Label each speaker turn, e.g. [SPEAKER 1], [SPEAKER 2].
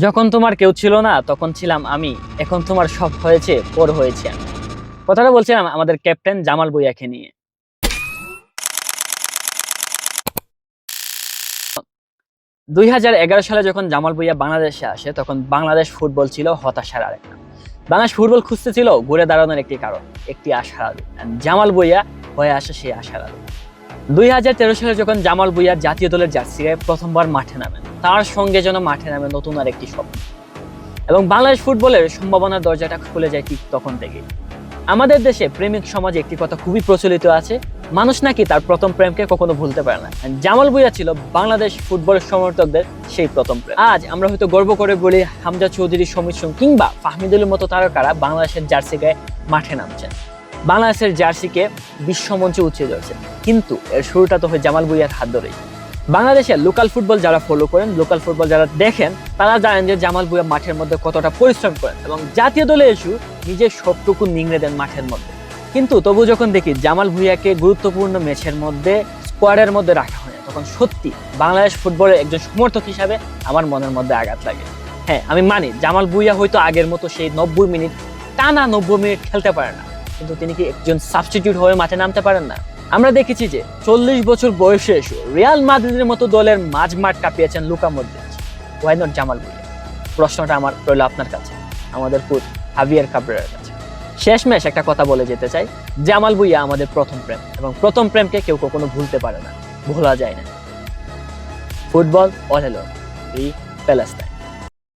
[SPEAKER 1] যখন তোমার কেউ ছিল না তখন ছিলাম আমি, এখন তোমার সব হয়েছে পর হয়েছে আমি। কথাটা বলছিলাম আমাদের ক্যাপ্টেন জামাল ভুঁইয়াকে নিয়ে। 2011 সালে যখন জামাল ভুঁইয়া বাংলাদেশে আসে তখন বাংলাদেশ ফুটবল ছিল হতাশার আরেকটা। বাংলাদেশ ফুটবল খুঁজতে ছিল ঘুরে দাঁড়ানোর একটি কারণ, একটি আশার আলো। জামাল ভুঁইয়া হয়ে আসে সেই আশার আলো। 2013 সালে যখন জামাল ভুঁইয়া জাতীয় দলের জার্সি গায়ে প্রথমবার মাঠে নামেন, তার সঙ্গে যেন মাঠে নামে নতুন আর একটি স্বপ্ন, এবং বাংলাদেশ ফুটবলের সম্ভাবনার দরজাটা খুলে যায় ঠিক তখন থেকেই। আমাদের দেশে প্রেমিক সমাজে একটি কথা খুবই প্রচলিত আছে, মানুষ নাকি তার প্রথম প্রেমকে কখনো ভুলতে পারে না। জামাল ভুঁইয়া ছিল বাংলাদেশ ফুটবল সমর্থকদের সেই প্রথম প্রেম। আজ আমরা হয়তো গর্ব করে বলি হামজা চৌধুরী, সমীর সুং কিংবা ফাহমিদুলের মতো তারকারা বাংলাদেশের জার্সি গায়ে মাঠে নামছেন, বাংলাদেশের জার্সিকে বিশ্বমঞ্চে উঠিয়ে ধরছে। কিন্তু এর শুরুটা তো হয় জামাল ভুঁইয়ার হাত ধরেই। বাংলাদেশের লোকাল ফুটবল যারা ফলো করেন, লোকাল ফুটবল যারা দেখেন, তারা জানেন যে জামাল ভুঁইয়া মাঠের মধ্যে কতটা পরিশ্রম করেন এবং জাতীয় দলে এসে নিজের সবটুকু নিংড়ে দেন মাঠের মধ্যে। কিন্তু তবু যখন দেখি জামাল ভুঁইয়াকে গুরুত্বপূর্ণ ম্যাচের মধ্যে স্কোয়াডের মধ্যে রাখা হয় না, তখন সত্যি বাংলাদেশ ফুটবলের একজন সমর্থক হিসাবে আমার মনের মধ্যে আঘাত লাগে। হ্যাঁ, আমি মানি জামাল ভুঁইয়া হয়তো আগের মতো সেই 90 মিনিট টানা 90 মিনিট খেলতে পারে না, কিন্তু তিনি কি একজন সাবস্টিটিউট হয়ে মাঠে নামতে পারেন না? আমরা দেখেছি যে 40 বছর বয়সে এসে রিয়াল মাদ্রিদের মতো দলের মাঝমাঠ কাঁপিয়েছেন Luka Modric. Why not Jamal Bhuiyan? প্রশ্নটা আমার রইল আপনার কাছে, আমাদের কোচ হাভিয়ার কাবরেরার কাছে। শেষমেশ একটা কথা বলে যেতে চাই, জামাল ভুঁইয়া আমাদের প্রথম প্রেম, এবং প্রথম প্রেমকে কেউ কখনো ভুলতে পারে না, ভোলা যায় না। Football all alone, free Palestine.